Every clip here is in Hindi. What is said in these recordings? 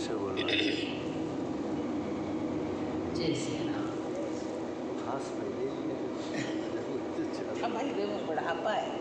से बोलना। जय श्री राम। खास पहले हमारे देह में बुढ़ापा है।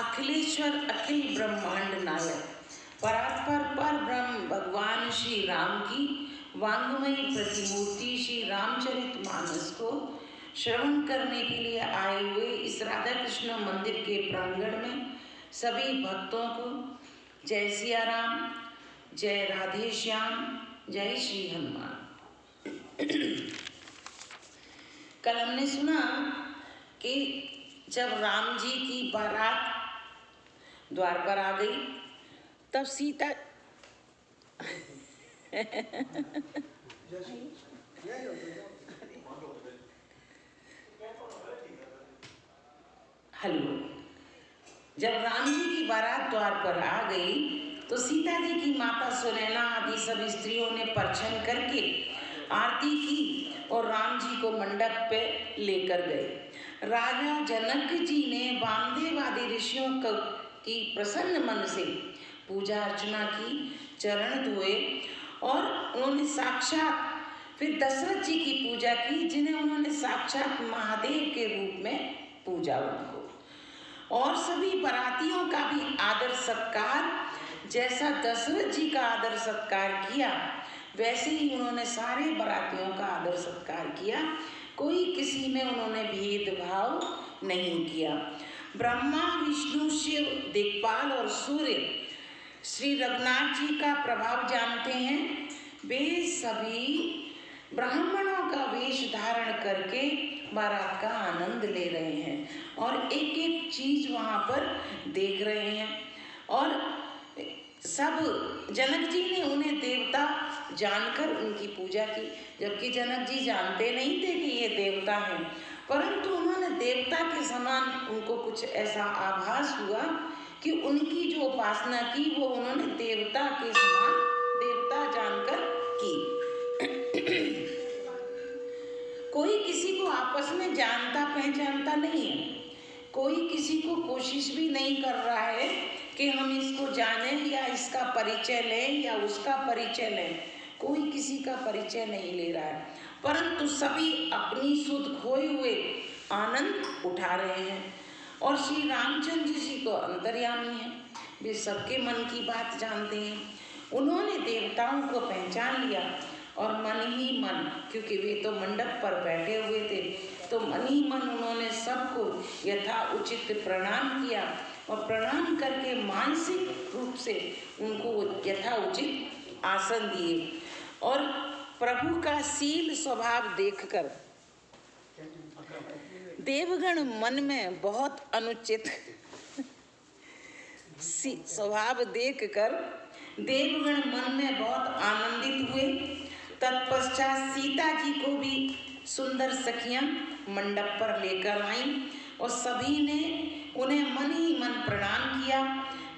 अखिलेश्वर अखिल ब्रह्मांड नायक परात्पर पर ब्रह्म भगवान श्री राम की वांगमयी प्रतिमूर्ति श्री रामचरितमानस को श्रवण करने के लिए आए हुए इस राधा कृष्ण मंदिर के प्रांगण में सभी भक्तों को जय सिया राम, जय राधे श्याम, जय श्री हनुमान। कल हमने सुना कि जब राम जी की बारात द्वार पर आ गई तब सीता हेलो, जब राम जी की बारात द्वार पर आ गई तो सीता जी की माता सुनैना आदि सब स्त्रियों ने परछन करके आरती की और राम जी को मंडप पे लेकर गए। राजा जनक जी ने वामदेव आदि ऋषियों की प्रसन्न मन से पूजा अर्चना की, चरण धोए और उन्होंने साक्षात फिर दशरथ जी की पूजा की, जिन्हें उन्होंने साक्षात महादेव के रूप में पूजा उनको। और सभी बारातियों का भी आदर सत्कार, जैसा दशरथ जी का आदर सत्कार किया वैसे ही उन्होंने सारे बारातियों का आदर सत्कार किया। कोई किसी में उन्होंने भेदभाव नहीं किया। ब्रह्मा, विष्णु, शिव, दिक्पाल और सूर्य श्री रघुनाथ जी का प्रभाव जानते हैं। वे सभी ब्राह्मणों का वेश धारण करके बारात का आनंद ले रहे हैं और एक एक चीज वहाँ पर देख रहे हैं। और सब जनक जी ने उन्हें देवता जानकर उनकी पूजा की, जबकि जनक जी जानते नहीं थे कि ये देवता हैं, परंतु उन्होंने देवता के समान, उनको कुछ ऐसा आभास हुआ कि उनकी जो उपासना की वो उन्होंने देवता के समान, देवता जानकर की। कोई किसी को आपस में जानता पहचानता नहीं है, कोई किसी को कोशिश भी नहीं कर रहा है कि हम इसको जानें या इसका परिचय लें या उसका परिचय लें। कोई किसी का परिचय नहीं ले रहा है, परंतु सभी अपनी सुध खोए हुए आनंद उठा रहे हैं। और श्री रामचंद्र जी को अंतर्यामी है, वे सबके मन की बात जानते हैं। उन्होंने देवताओं को पहचान लिया और मन ही मन, क्योंकि वे तो मंडप पर बैठे हुए थे, तो मन ही मन उन्होंने सबको यथा उचित प्रणाम किया और प्रणाम करके मानसिक रूप से उनको यथा उचित आसन दिए। और प्रभु का शील स्वभाव देखकर देवगण मन में बहुत अनुचित स्वभाव देखकर देवगण मन में बहुत आनंदित हुए। तत्पश्चात सीता जी को भी सुंदर सखियां मंडप पर लेकर आईं और सभी ने उन्हें मन ही मन प्रणाम किया।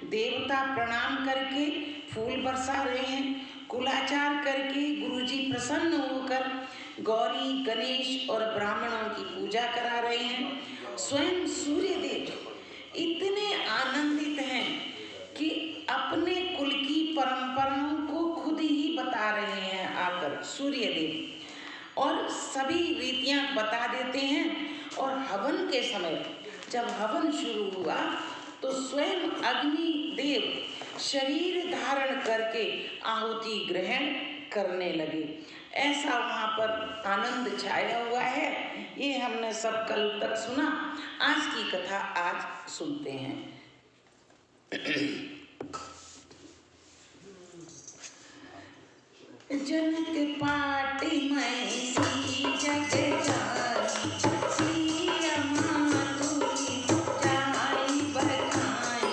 देवता प्रणाम करके फूल बरसा रहे हैं, कुलाचार करके गुरुजी प्रसन्न होकर गौरी, गणेश और ब्राह्मणों की पूजा करा रहे हैं। स्वयं सूर्य देव इतने आनंदित हैं कि अपने कुल की परंपराओं को खुद ही बता रहे हैं आकर सूर्य देव, और सभी रीतियां बता देते हैं। और हवन के समय जब हवन शुरू हुआ तो स्वयं अग्नि देव शरीर धारण करके आहुति ग्रहण करने लगे। ऐसा वहाँ पर आनंद छाया हुआ है। ये हमने सब कल तक सुना, आज की कथा आज सुनते हैं। जनक पाटी में सी जग जानी, सिया माधुरी जाई बखाई,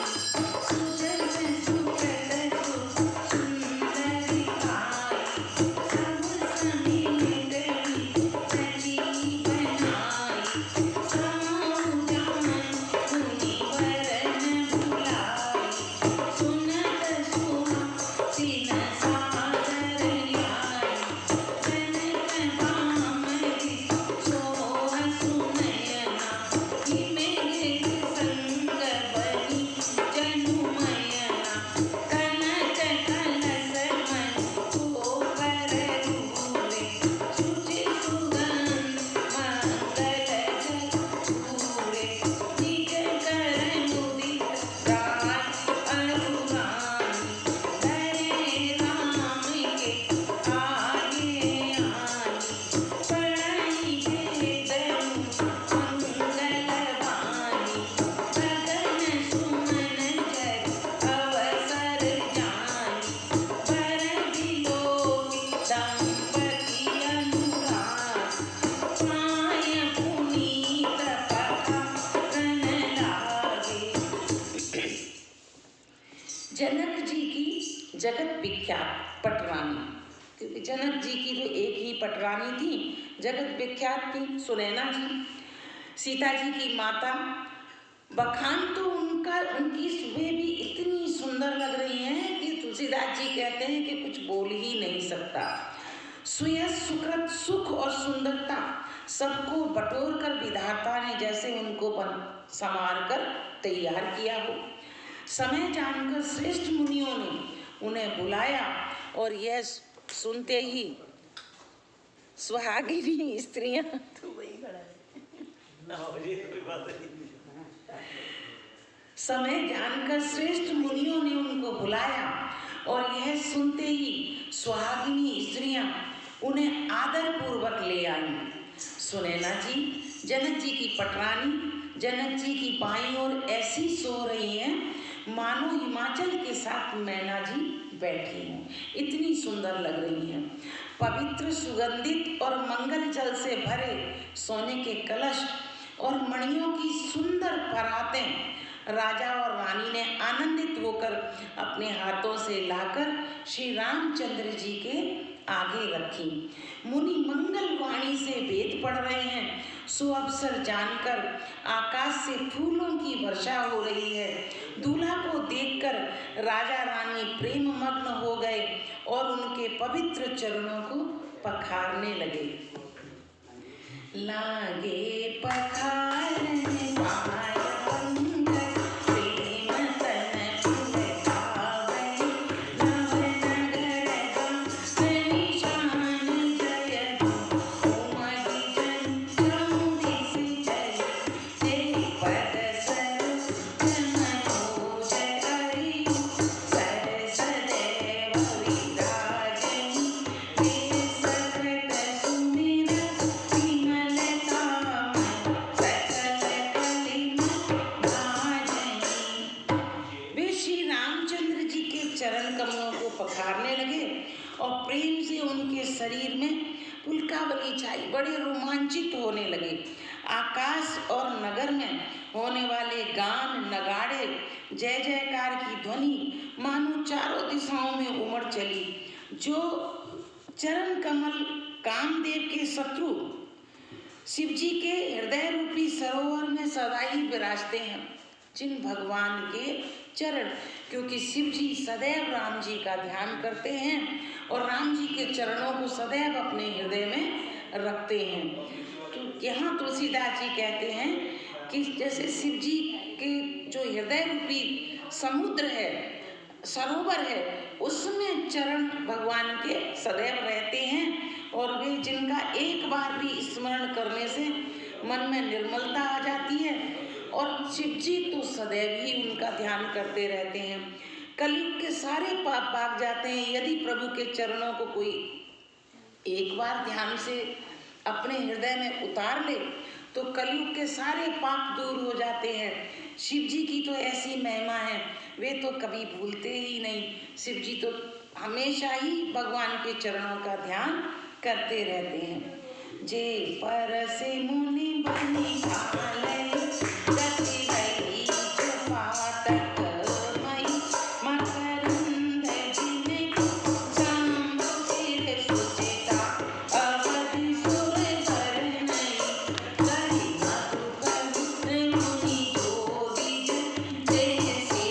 सुजन सुकृत सुंदरी पाई, सब समिल गई सजी बनाई, साऊ जान मुनि वरन बुलाई, सुनत सुहासिन जगत विख्यात पटरानी, क्योंकि जनक जी की तो एक ही पटरानी थी, जगत विख्यात थी सुनैना जी, सीता जी की माता। बखान तो उनकी सुबह भी इतनी सुंदर लग रही हैं कि तुलसीदास जी कहते हैं कि कुछ बोल ही नहीं सकता। सुयस सुकृत सुख और सुंदरता सबको बटोर कर विधाता ने जैसे उनको संवार कर तैयार किया हो। समय जानकर श्रेष्ठ मुनियों ने उन्हें बुलाया और यह सुनते ही सुहागिनी स्त्रियां तो वही खड़ा है समय जानकर श्रेष्ठ मुनियों ने उनको बुलाया और यह सुनते ही सुहागिनी स्त्रियां उन्हें आदर पूर्वक ले आई। सुनैना जी जनक जी की पटरानी जनक जी की बाईं ओर ऐसी सो रही हैं मानो हिमाचल के साथ मैना जी बैठी हूँ, इतनी सुंदर लग रही हैं। पवित्र सुगंधित और मंगल जल से भरे सोने के कलश और मणियों की सुंदर परातें राजा और रानी ने आनंदित होकर अपने हाथों से लाकर श्री रामचंद्र जी के आगे रखी। मुनि मंगल वाणी से वेद पढ़ रहे हैं। सुअवसर जानकर आकाश से फूलों की वर्षा हो रही है। दूल्हा को देखकर राजा रानी प्रेम मग्न हो गए और उनके पवित्र चरणों को पखारने लगे। लागे पखारने पाय पंकज प्रेम तन पुलकावे नव नगर गम निशान जय उमगी जन चौदिस जय तेरी पद सरोज मनोज हरि सर सदैव विराजनी वीर सकृत सुमिर चरण कमलों को पखारने लगे और प्रेम से उनके शरीर में पुलकावली छाई, बड़े रोमांचित होने लगे। आकाश और नगर में होने वाले गान नगाड़े जय जयकार की ध्वनि मानो चारों दिशाओं में उमड़ चली। जो चरण कमल कामदेव के शत्रु शिव जी के हृदय रूपी सरोवर में सदा ही विराजते हैं, जिन भगवान के चरण, क्योंकि शिव जी सदैव राम जी का ध्यान करते हैं और राम जी के चरणों को सदैव अपने हृदय में रखते हैं। तो यहाँ तुलसीदास जी कहते हैं कि जैसे शिव जी के जो हृदय रूपी समुद्र है, सरोवर है, उसमें चरण भगवान के सदैव रहते हैं और वे जिनका एक बार भी स्मरण करने से मन में निर्मलता आ जाती है और शिव जी तो सदैव ही उनका ध्यान करते रहते हैं। कलयुग के सारे पाप भाग जाते हैं यदि प्रभु के चरणों को कोई एक बार ध्यान से अपने हृदय में उतार ले तो कलयुग के सारे पाप दूर हो जाते हैं। शिव जी की तो ऐसी महिमा है, वे तो कभी भूलते ही नहीं। शिव जी तो हमेशा ही भगवान के चरणों का ध्यान करते रहते हैं। जे पर से मुनि बनी भाले गति गई पातक मई मकरंद जिने सांब सिर सुचिता अवधि सुर धर नहीं करी मधुकर मुनि जोगी जैसे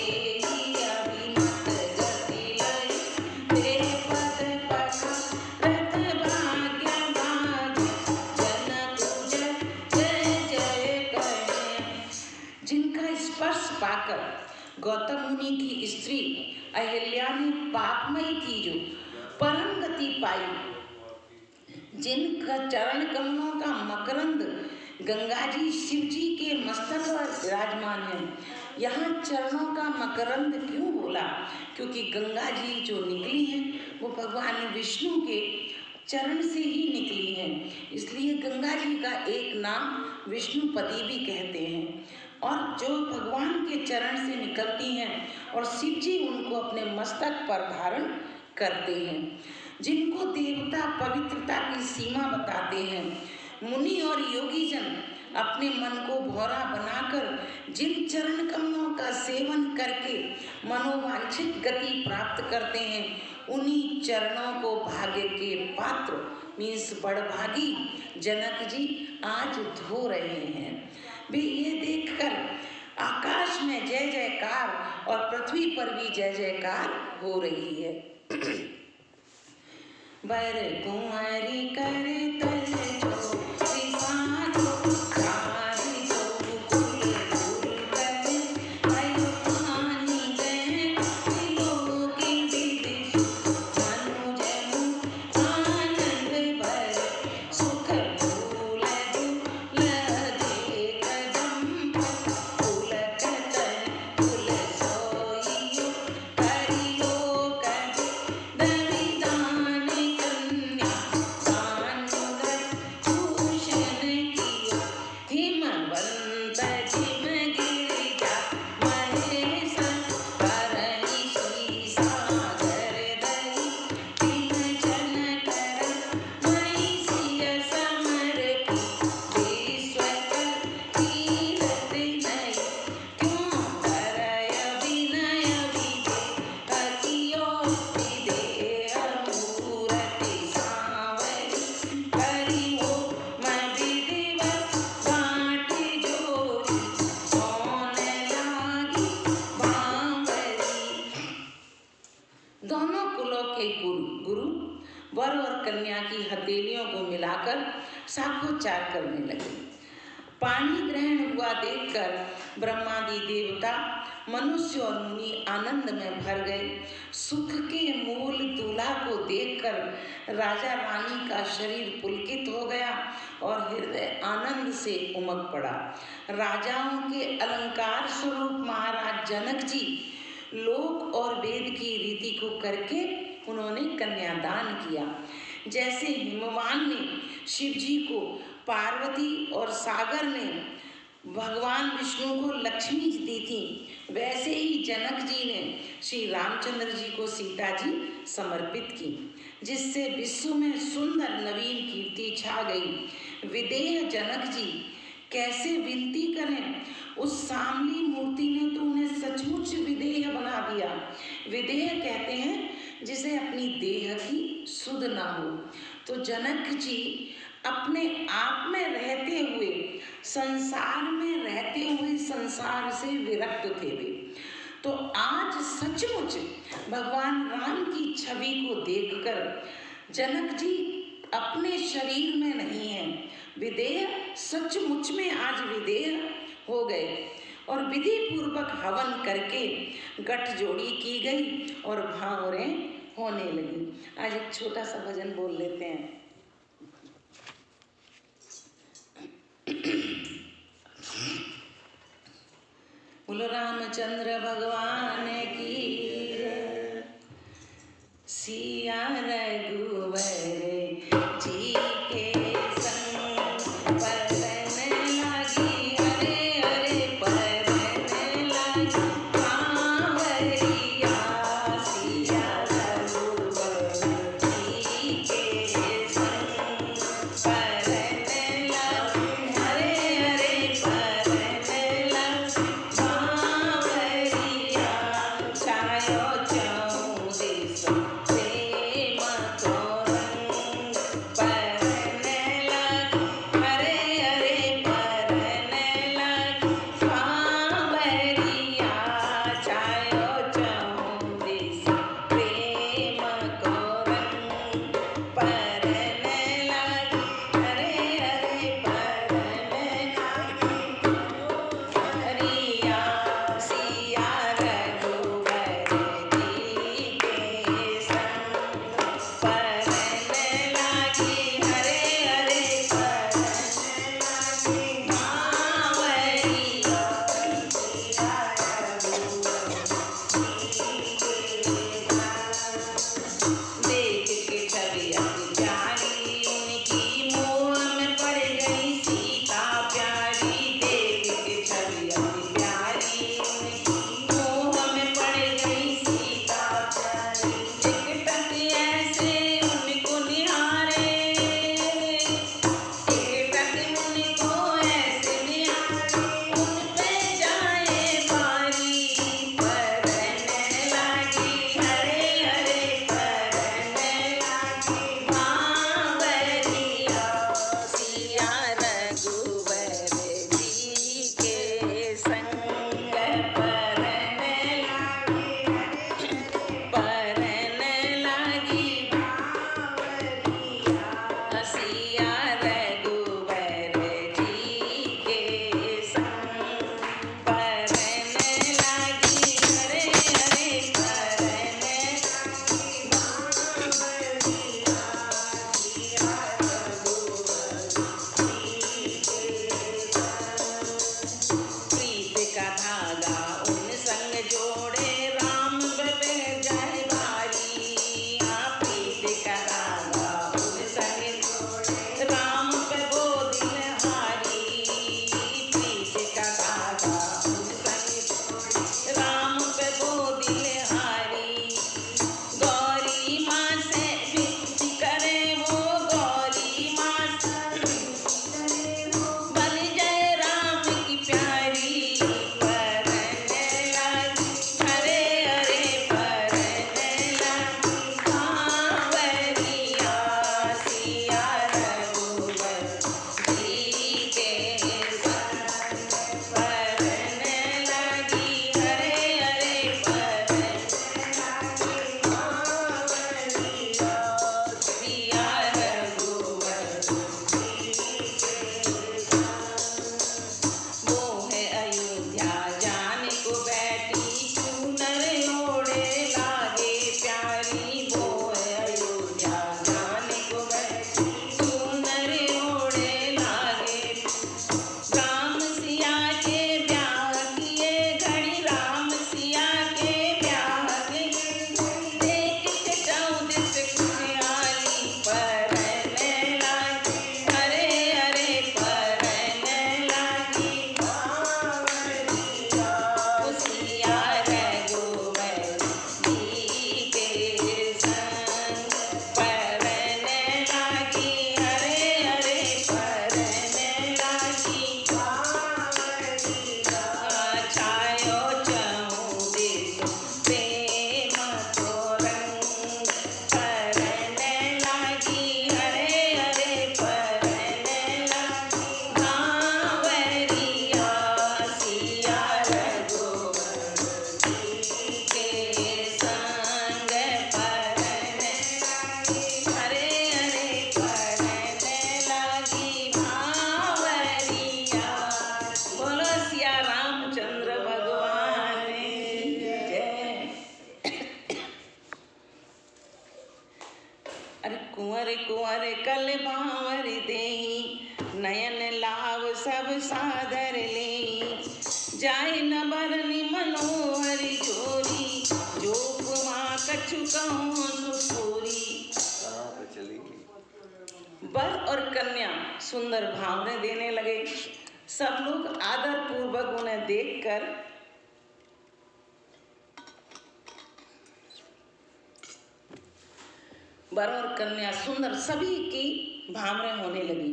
ही अभिमत गति लय तेरे पद पखा रत भाग्य भाग जनक जय जय कहे। जिनका स्पर्श पाकर गौतम मुनि की स्त्री अहिल्या ने पापमयी थी जो परम गति पाई, जिनका चरण कमलों का मकरंद गंगा जी शिव जी के मस्तक पर विराजमान है। यहाँ चरणों का मकरंद क्यों बोला? क्योंकि गंगा जी जो निकली हैं वो भगवान विष्णु के चरण से ही निकली हैं, इसलिए गंगा जी का एक नाम विष्णुपति भी कहते हैं। और जो भगवान के चरण से निकलती हैं और शिव जी उनको अपने मस्तक पर धारण करते हैं। जिनको देवता पवित्रता की सीमा बताते हैं, मुनि और योगी जन अपने मन को भौरा बनाकर जिन चरण कमलों का सेवन करके मनोवांछित गति प्राप्त करते हैं, उन्हीं चरणों को भाग्य के पात्र मीन्स बड़भागी जनक जी आज धो रहे हैं। वे ये देखकर आकाश में जय जयकार और पृथ्वी पर भी जय जयकार हो रही है। बर कुंवरी करे तल जो विसारो सारी जो कुल कुल करे भयो पानी कुलों के गुरु वर और कन्या की हथेलियों को मिलाकर साखोच्चार करने लगे। पानी ग्रहण हुआ देखकर ब्रह्मादि देवता, मनुष्य और मुनि आनंद में भर गए। सुख के मूल दूल्हा को देखकर राजा रानी का शरीर पुलकित हो गया और हृदय आनंद से उमग पड़ा। राजाओं के अलंकार स्वरूप महाराज जनक जी लोक और वेद की रीति को करके उन्होंने कन्यादान किया। जैसे हिमवान ने शिव जी को पार्वती और सागर ने भगवान विष्णु को लक्ष्मी दी थी, वैसे ही जनक जी ने श्री रामचंद्र जी को सीता जी समर्पित की, जिससे विश्व में सुंदर नवीन कीर्ति छा गई। विदेह जनक जी कैसे विनती करें, उस सामली मूर्ति ने तो उन्हें सचमुच विदेह बना दिया। विदेह कहते हैं जिसे अपनी देह की सुध ना हो। तो जनक जी अपने आप में रहते हुए, संसार में रहते हुए संसार से विरक्त थे वे। तो आज सचमुच भगवान राम की छवि को देखकर जनक जी अपने शरीर में नहीं है, विदेह सचमुच में आज विदेह हो गए और विधि पूर्वक हवन करके गठजोड़ी की गई और भावरें होने लगी। आज एक छोटा सा भजन बोल लेते हैं। बोलो रामचंद्र भगवान की जय। सिया रघुवर जी के संग परन लगी, अरे अरे परन लगी कांवरिया। सिया रघुवर जी के संग परन लगी, अरे अरे परन लगी कांवरिया। छायो चौदिस प्रेम तोरण, अरे कुंवर कुंवर कल बावर देही, नयन लाव सब सादर लेही। जाय न बरनि मनोहरी जोरी, जोप माँ कछु कहूँ सुसोरी। कहाँ पे चली? वर और कन्या सुंदर भावने देने लगे। सब लोग आदर पूर्वक उन्हें देखकर वर और कन्या सुंदर सभी की भावरें होने लगी,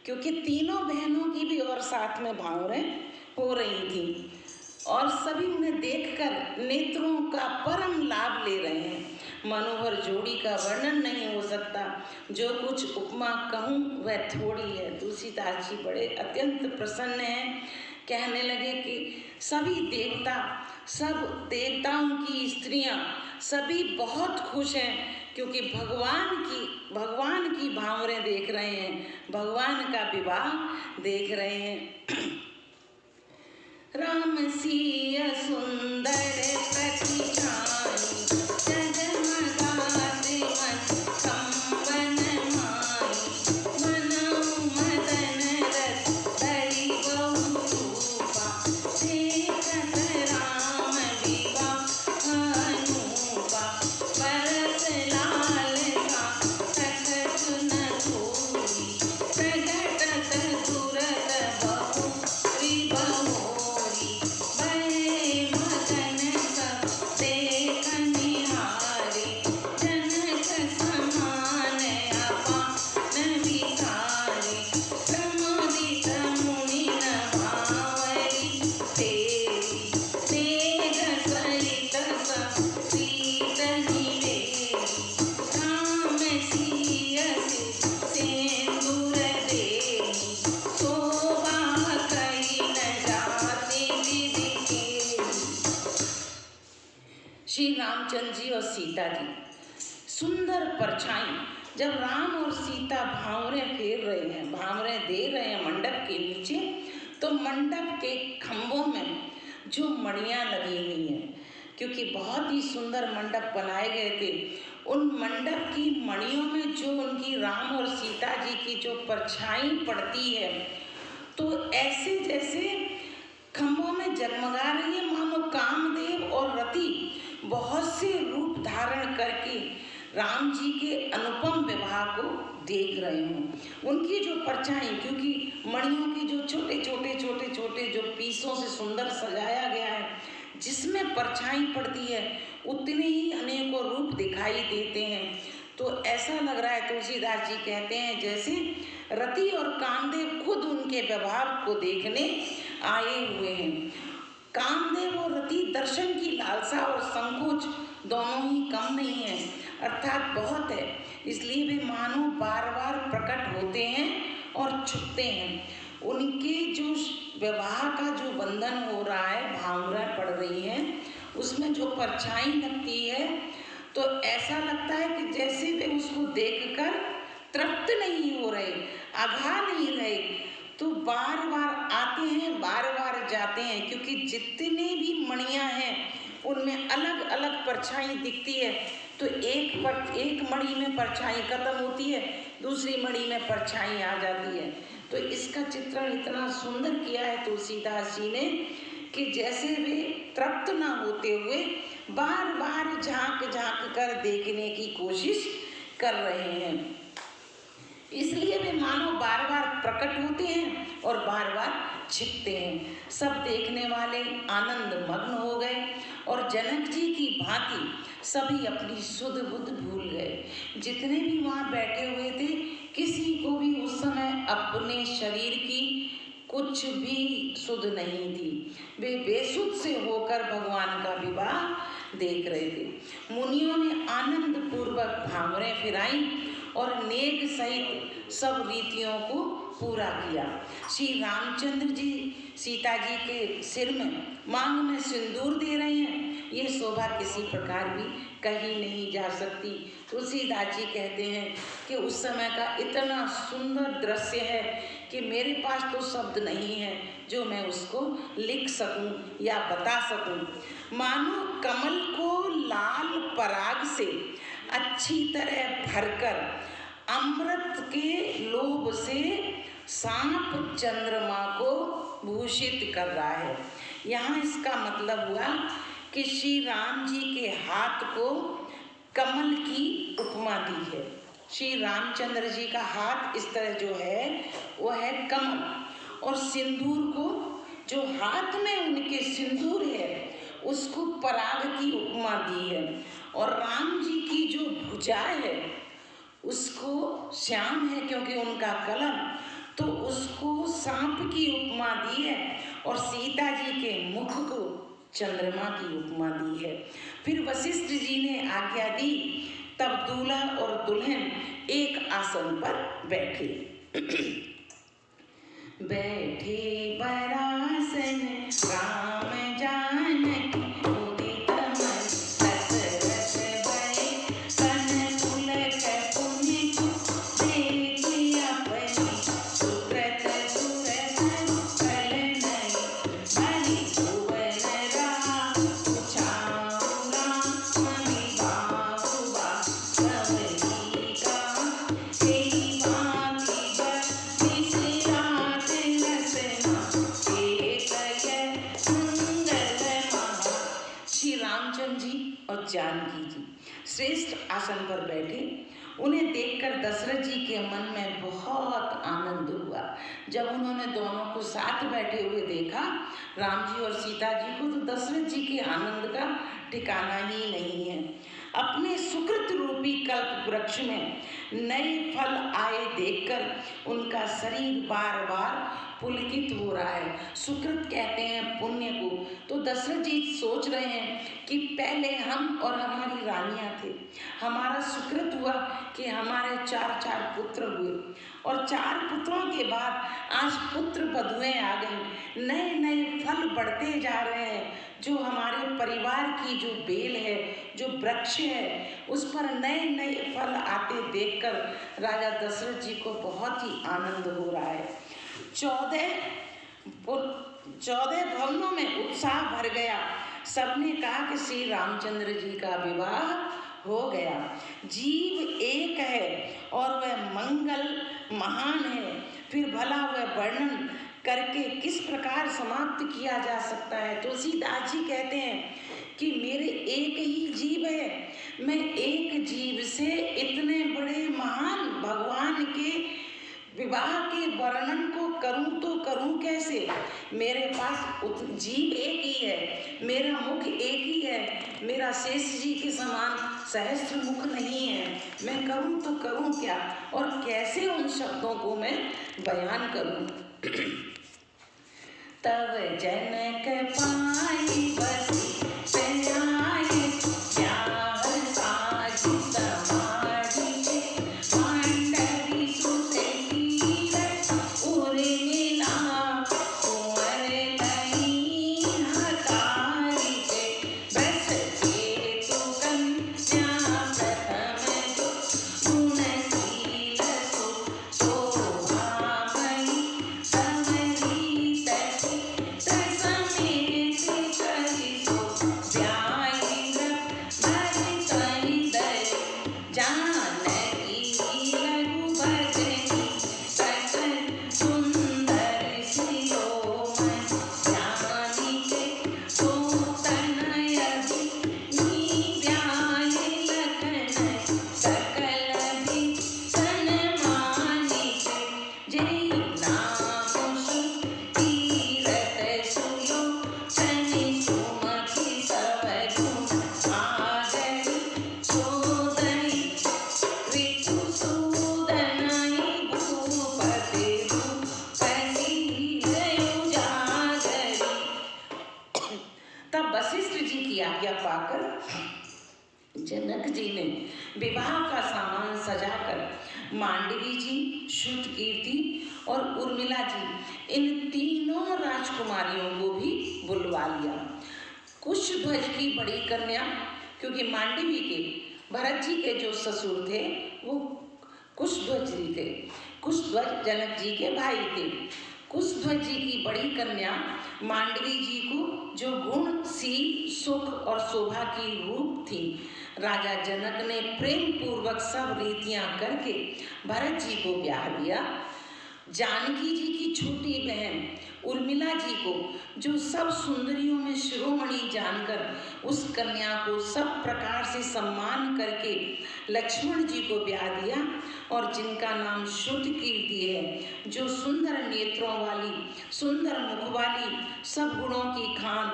क्योंकि तीनों बहनों की भी और साथ में भावरें हो रही थी और सभी उन्हें देखकर नेत्रों का परम लाभ ले रहे हैं। मनोहर जोड़ी का वर्णन नहीं हो सकता, जो कुछ उपमा कहूँ वह थोड़ी है। तुलसीदास जी बड़े अत्यंत प्रसन्न हैं। कहने लगे कि सभी देवता, सब देवताओं की स्त्रियां सभी बहुत खुश हैं, क्योंकि भगवान की भावरें देख रहे हैं, भगवान का विवाह देख रहे हैं। राम सिया सुंदर प्रतिछाई, जगमगाते मन कंबन माई। मनऊ मदन रस धरि बहु रूपा, देखत राम विवाह अनूपा। बरस लालसा तखत न कोई, प्रगटत तुरत बहु त्रिभुवोरी। बहे मगन सब देख निहारे, जनक समान अपान विचारे। प्रमोदित मुनि न भावरी तेरी, तेज सहित सब प्रीत निवेरी। राम सियसि सिंदूर देहि, शोभा कहि न जाति विधि केहि। श्री रामचंद्र जी और सीता जी सुंदर परछाई, जब राम और सीता भावरें फेर रहे हैं, भावरें दे रहे हैं मंडप के नीचे, तो मंडप के खंभों में जो मणियां लगी हुई हैं, क्योंकि बहुत ही सुंदर मंडप बनाए गए थे, उन मंडप की मणियों में जो उनकी राम और सीता जी की जो परछाई पड़ती है, तो ऐसे जैसे खंभों में जगमगा रही है, मानो कामदेव और रति बहुत से रूप धारण करके राम जी के अनुपम विवाह को देख रहे हों। उनकी जो परछाई, क्योंकि मणियों के जो छोटे छोटे जो पीसों से सुंदर सजाया गया है, जिसमें परछाई पड़ती है उतने ही अनेकों रूप दिखाई देते हैं। तो ऐसा लग रहा है, तुलसीदास जी कहते हैं, जैसे रति और कामदेव खुद उनके व्यवहार को देखने आए हुए हैं। कामदेव और रति दर्शन की लालसा और संकोच दोनों ही कम नहीं है, अर्थात बहुत है, इसलिए वे मानो बार बार प्रकट होते हैं और छुपते हैं। उनके जो विवाह का जो बंधन हो रहा है, भावनाएं पड़ रही हैं, उसमें जो परछाई लगती है, तो ऐसा लगता है कि जैसे वे उसको देखकर तृप्त नहीं हो रहे, अघा नहीं रहे, तो बार बार आते हैं, बार बार जाते हैं, क्योंकि जितने भी मणियां हैं उनमें अलग अलग परछाई दिखती है। तो एक मणि में परछाई खत्म होती है, दूसरी मणि में परछाई आ जाती है। तो इसका चित्रण इतना सुंदर किया है तुलसीदास जी ने कि जैसे वे तृप्त ना होते हुए बार बार झांक झांक कर देखने की कोशिश कर रहे हैं। इसलिए वे मानो बार बार प्रकट होते हैं और बार बार छिपते हैं। सब देखने वाले आनंद मग्न हो गए और जनक जी की भांति सभी अपनी सुध बुध भूल गए। जितने भी वहाँ बैठे हुए थे, किसी को भी उस समय अपने शरीर की कुछ भी सुध नहीं थी। वे बेसुध से होकर भगवान का विवाह देख रहे थे। मुनियों ने आनंद पूर्वक भांवरें फिराई और नेक सहित सब रीतियों को पूरा किया। श्री रामचंद्र जी सीता जी के सिर में, मांग में सिंदूर दे रहे हैं। ये शोभा किसी प्रकार भी कही नहीं जा सकती। तुलसीदास जी कहते हैं कि उस समय का इतना सुंदर दृश्य है कि मेरे पास तो शब्द नहीं है जो मैं उसको लिख सकूं या बता सकूं। मानो कमल को लाल पराग से अच्छी तरह भरकर अमृत के लोभ से सांप चंद्रमा को भूषित कर रहा है। यहाँ इसका मतलब हुआ कि श्री राम जी के हाथ को कमल की उपमा दी है। श्री रामचंद्र जी का हाथ इस तरह जो है वो है कमल, और सिंदूर को, जो हाथ में उनके सिंदूर है उसको पराग की उपमा दी है, और राम जी की जो भुजा है उसको श्याम है क्योंकि उनका कलम, तो उसको सांप की उपमा दी है, और सीता जी के मुख को चंद्रमा की उपमा दी है। फिर वशिष्ठ जी ने आज्ञा दी, तब दूल्हा और दुल्हन एक आसन पर बैठे। बैठे बरासन राम जानकी उदित मन, दशरथ भय कनकुल कपुनि देखि अपनी सुकृत सुरधर फल नहीं, बलि भुवन राम छाऊ राम विभावा कवली का, तेई भांति बिसरात रसना एक है मंगल महा। श्री रामचंद्र जी और जानकी जी श्रेष्ठ आसन पर बैठे। उन्हें देखकर दशरथ जी के मन में बहुत आनंद हुआ। जब उन्होंने दोनों को साथ बैठे हुए देखा, राम जी और सीता जी को, तो दशरथ जी के आनंद का ठिकाना ही नहीं है। अपने सुकृत रूपी कल्प वृक्ष में नए फल आए देखकर उनका शरीर बार बार पुलकित हो रहा है। सुकृत कहते हैं पुण्य को। तो दशरथ जी सोच रहे हैं कि पहले हम और हमारी रानियां थे, हमारा सुकृत हुआ कि हमारे 4 पुत्र हुए, और 4 पुत्रों के बाद आज पुत्र बधुएं आ गई, नए नए फल बढ़ते जा रहे हैं। जो हमारे परिवार की जो बेल है, जो वृक्ष है, उस पर नए नए फल आते देखकर राजा दशरथ जी को बहुत ही आनंद हो रहा है। 14 भवनों में उत्साह भर गया। सबने कहा कि श्री रामचंद्र जी का विवाह हो गया। जीव एक है और वह मंगल महान है, फिर भला वह वर्णन करके किस प्रकार समाप्त किया जा सकता है। तुलसीदास जी कहते हैं कि मेरे एक ही जीव है, मैं एक जीव से इतने बड़े महान भगवान के विवाह के वर्णन को करूं तो करूं कैसे। मेरे पास जीव एक ही है, मेरा मुख एक ही है, मेरा शेष जी के समान सहस्त्र मुख नहीं है। मैं करूं तो करूं क्या, और कैसे उन शब्दों को मैं बयान करूं। तब जनक पाई बसी तनयाए, ब्याह साजी समाधि के, मांडवी सुत कीरत उर्मिला, कुंवर लई हकारी के, बस केतु कन्या प्रथम जो, गुणशील सुत शोभा मयि, कमली तटी समेत करि सो, ब्याहि रथ भरि कहि दरि, जानकी रघुबरनी सकल सुंदर शिरोमणि, जानिके सोतन अधि ब्याहि लखन, सकल भीषण मानिके, जय नाम तीरथ सुलोचनि, सुमति सब गुण आगहि, सोदहि ऋतुसूदनहि, भूपति रूपहि उजागरि। तब वशिष्ठ जी की आज्ञा पाकर जनक जी ने विवाह का सामान सजाकर मांडवी जी, श्रुतकीर्ति और उर्मिला जी, इन तीनों राजकुमारियों को भी बुलवा लिया। कुशध्वज की बड़ी कन्या, क्योंकि मांडवी के भरत जी के जो ससुर थे वो कुशध्वज जी थे। कुशध्वज जनक जी के भाई थे। कुशध्वज जी की बड़ी कन्या मांडवी जी को, जो गुण, शील, सुख और शोभा की रूप थी, राजा जनक ने प्रेम पूर्वक सब रीतियां करके भरत जी को ब्याह दिया। जानकी जी की छोटी बहन उर्मिला जी को, जो सब सुंदरियों में शिरोमणि जानकर उस कन्या को सब प्रकार से सम्मान करके लक्ष्मण जी को ब्याह दिया, और जिनका नाम श्रुत कीर्ति है, जो सुंदर नेत्रों वाली, सुंदर मुख वाली, सब गुणों की खान,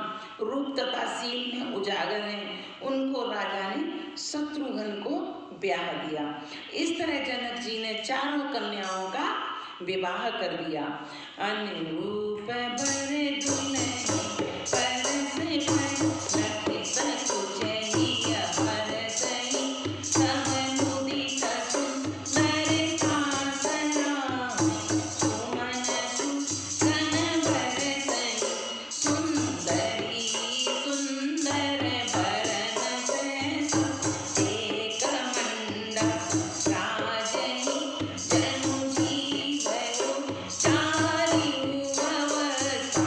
रूप तथा शील में उजागर हैं, उनको राजा ने शत्रुघ्न को ब्याह दिया। इस तरह जनक जी ने चारों कन्याओं का विवाह कर दिया। अनुरूप बड़े दुल्हन परसे लखि सकुचैया भरतहि सब मुदित सुंदर कासया सुमन सुकन भरतहि सुंदरी सुंदर भरन सहसा एक मंडप राजहि जनु जीवयो चारिउ अवस्था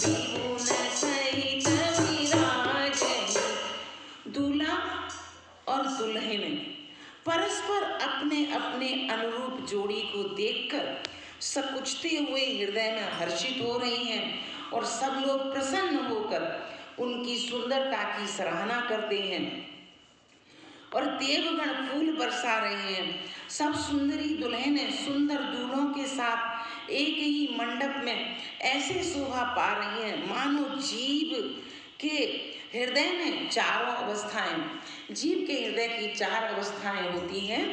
विगुण सहित विराजहि। दूल्हा और दुल्हन परस्पर अपने अपने अनुरूप जोड़ी को देखकर सकुचते हुए हृदय में हर्षित हो रही हैं, और सब लोग प्रसन्न होकर उनकी सुंदरता की सराहना करते हैं, और देवगण फूल बरसा रहे हैं। सब सुंदरी दुल्हनें सुंदर दूल्हों के साथ एक ही मंडप में ऐसे शोभा पा रही हैं, मानो जीव के हृदय में चारों अवस्थाएं, जीव के हृदय की चार अवस्थाएं होती हैं: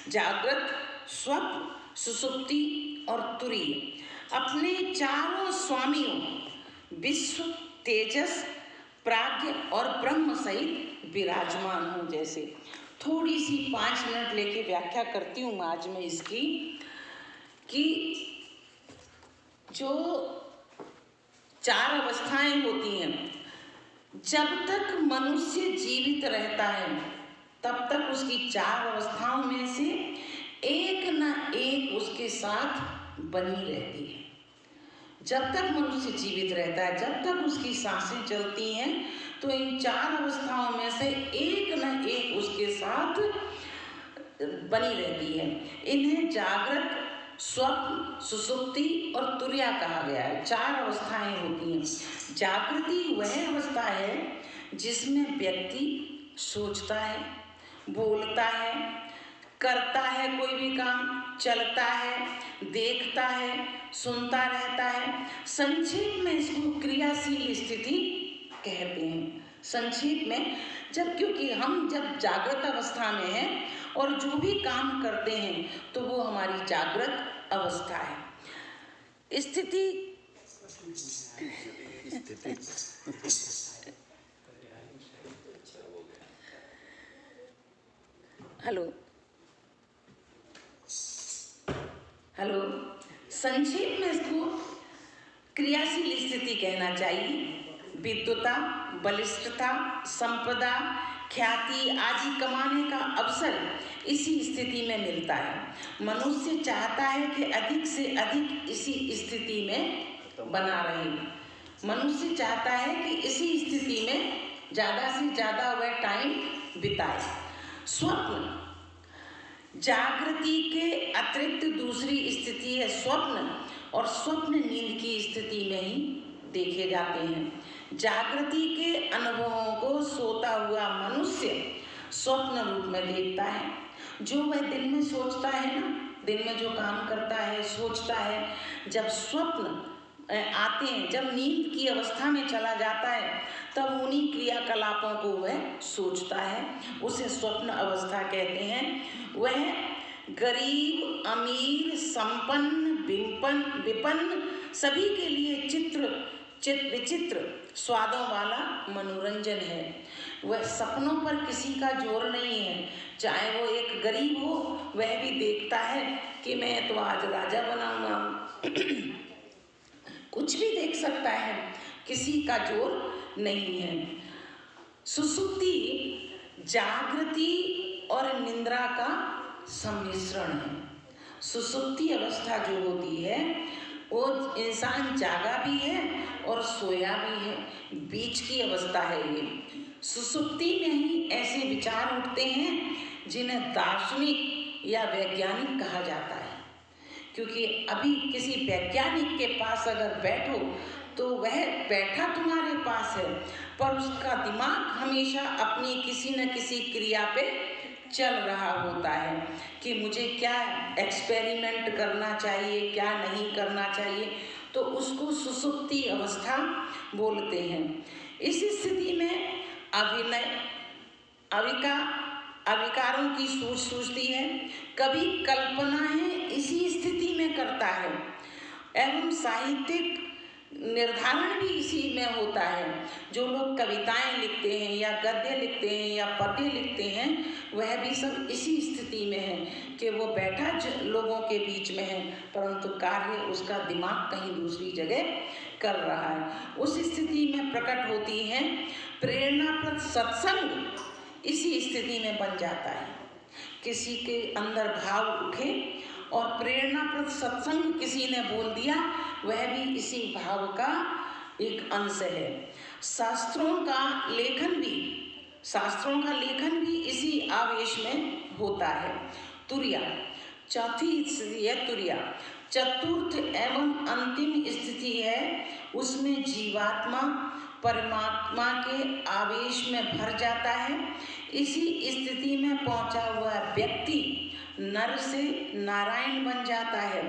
जागृत, स्वप्न, सुषुप्ति और तुरीय। अपने चारों स्वामियों विश्व, तेजस, प्राज्ञ और ब्रह्म सहित विराजमान हूँ। जैसे थोड़ी सी 5 मिनट लेके व्याख्या करती हूँ आज मैं इसकी, कि जो चार अवस्थाएं होती हैं, जब तक मनुष्य जीवित रहता है तब तक उसकी चार अवस्थाओं में से एक न एक उसके साथ बनी रहती है। जब तक मनुष्य जीवित रहता है, जब तक उसकी सांसें चलती हैं, तो इन चार अवस्थाओं में से एक न एक उसके साथ बनी रहती है। इन्हें जागृत, स्वप्न, सुषुप्ति और तुर्या कहा गया है। चार अवस्थाएं होती हैं। जागृति वह अवस्था है जिसमें व्यक्ति सोचता है, बोलता है, करता है, कोई भी काम चलता है, देखता है, सुनता रहता है। संक्षेप में इसको क्रियाशील स्थिति कहते हैं। संक्षेप में, क्योंकि हम जब जागृत अवस्था में हैं और जो भी काम करते हैं तो वो हमारी जागृत अवस्था है। स्थिति हेलो संक्षेप में इसको क्रियाशील स्थिति कहना चाहिए। विद्वता, बलिष्ठता, संपदा, ख्याति आदि कमाने का अवसर इसी स्थिति में मिलता है। मनुष्य चाहता है कि अधिक से अधिक इसी स्थिति में बना रहे। मनुष्य चाहता है कि इसी स्थिति में ज़्यादा से ज़्यादा वह टाइम बिताए। स्वप्न, जागृति के अतिरिक्त दूसरी स्थिति है स्वप्न, और स्वप्न नींद की स्थिति में ही देखे जाते हैं। जागृति के अनुभवों को सोता हुआ मनुष्य स्वप्न रूप में देखता है। जो वह दिन में सोचता है ना, दिन में जो काम करता है, सोचता है, जब स्वप्न आते हैं, जब नींद की अवस्था में चला जाता है, तब उन्हीं क्रियाकलापों को वह सोचता है। उसे स्वप्न अवस्था कहते हैं। वह गरीब, अमीर, संपन्न, विपन्न सभी के लिए विचित्र स्वादों वाला मनोरंजन है। वह सपनों पर किसी का जोर नहीं है। चाहे वो एक गरीब हो, वह भी देखता है कि मैं तो आज राजा बनाऊंगा। कुछ भी देख सकता है, किसी का जोर नहीं है। सुसुप्ति जागृति और निद्रा का सम्मिश्रण है। सुसुप्ति अवस्था जो होती है वो इंसान जागा भी है और सोया भी है, बीच की अवस्था है ये। सुसुप्ति में ही ऐसे विचार उठते हैं जिन्हें दार्शनिक या वैज्ञानिक कहा जाता है, क्योंकि अभी किसी वैज्ञानिक के पास अगर बैठो तो वह बैठा तुम्हारे पास है, पर उसका दिमाग हमेशा अपनी किसी न किसी क्रिया पे चल रहा होता है कि मुझे क्या एक्सपेरिमेंट करना चाहिए, क्या नहीं करना चाहिए, तो उसको सुसुप्ति अवस्था बोलते हैं। इस स्थिति में अविकारों की सोच सूझती है, कभी कल्पनाएं इसी स्थिति में करता है, एवं साहित्यिक निर्धारण भी इसी में होता है। जो लोग कविताएं लिखते हैं या गद्य लिखते हैं या पद्य लिखते हैं, वह भी सब इसी स्थिति में है कि वो बैठा लोगों के बीच में है, परंतु कार्य उसका दिमाग कहीं दूसरी जगह कर रहा है। उस स्थिति में प्रकट होती है प्रेरणाप्रद सत्संग। इसी स्थिति में बन जाता है, किसी के अंदर भाव उठे और प्रेरणाप्रद सत्संग किसी ने बोल दिया, वह भी इसी भाव का एक अंश है। शास्त्रों का लेखन भी इसी आवेश में होता है। तुर्या, चौथी स्थिति है तुर्या। चतुर्थ एवं अंतिम स्थिति है, उसमें जीवात्मा परमात्मा के आवेश में भर जाता है। इसी स्थिति में पहुंचा हुआ व्यक्ति नर से नारायण बन जाता है,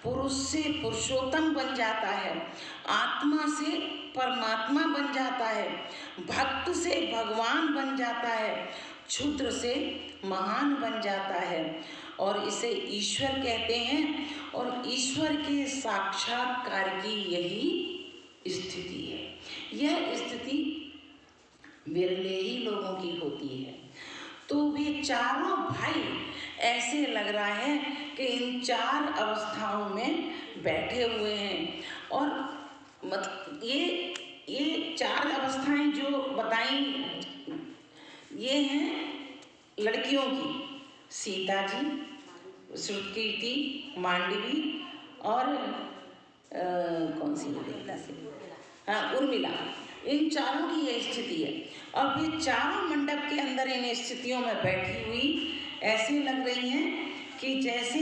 पुरुष से पुरुषोत्तम बन जाता है, आत्मा से परमात्मा बन जाता है, भक्त से भगवान बन जाता है, क्षुद्र से महान बन जाता है, और इसे ईश्वर कहते हैं। और ईश्वर के साक्षात्कार की यही स्थिति है। यह स्थिति विरले ही लोगों की होती है। तो वे चारों भाई ऐसे लग रहा है कि इन चार अवस्थाओं में बैठे हुए हैं। और मतलब ये चार अवस्थाएं जो बताई, ये हैं लड़कियों की, सीता जी, श्रुतकीर्ति, मांडवी और कौन सी उर्मिला। इन चारों की ये स्थिति है। अब ये चारों मंडप के अंदर इन स्थितियों में बैठी हुई ऐसे लग रही हैं कि जैसे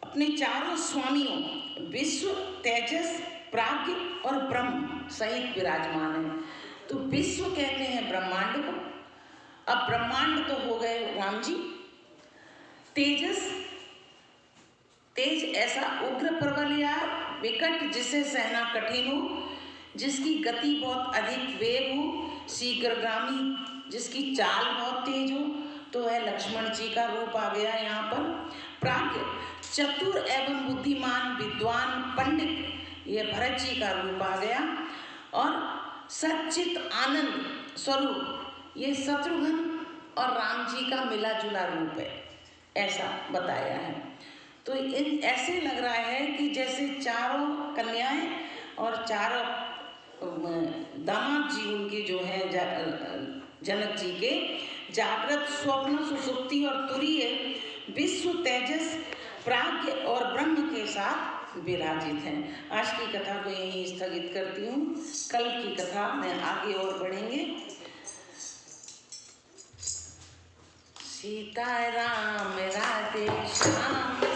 अपने चारों स्वामियों विश्व, तेजस, प्राज्ञ और ब्रह्म सहित विराजमान है। तो विश्व कहते हैं ब्रह्मांड को। अब ब्रह्मांड तो हो गए राम जी। तेज ऐसा उग्र प्रबल या विकट जिसे सहना कठिन हो, जिसकी गति बहुत अधिक वेग हो, शीघ्रगामी जिसकी चाल बहुत तेज हो, तो वह लक्ष्मण जी का रूप आ गया यहाँ पर। प्राज्ञ, चतुर एवं बुद्धिमान विद्वान पंडित, ये भरत जी का रूप आ गया। और सच्चित आनंद स्वरूप, ये शत्रुघ्न और राम जी का मिला जुला रूप है, ऐसा बताया है। तो इन ऐसे लग रहा है कि जैसे चारों कन्याएं और चारों दामाद जी उनके जो हैं जनक जी के, जागृत, स्वप्न, सुसुप्ति और तुरीय विश्व, तेजस, प्राज्ञ और ब्रह्म के साथ विराजित हैं। आज की कथा को यहीं स्थगित करती हूँ। कल की कथा में आगे और बढ़ेंगे। सीता राम राधे श्याम।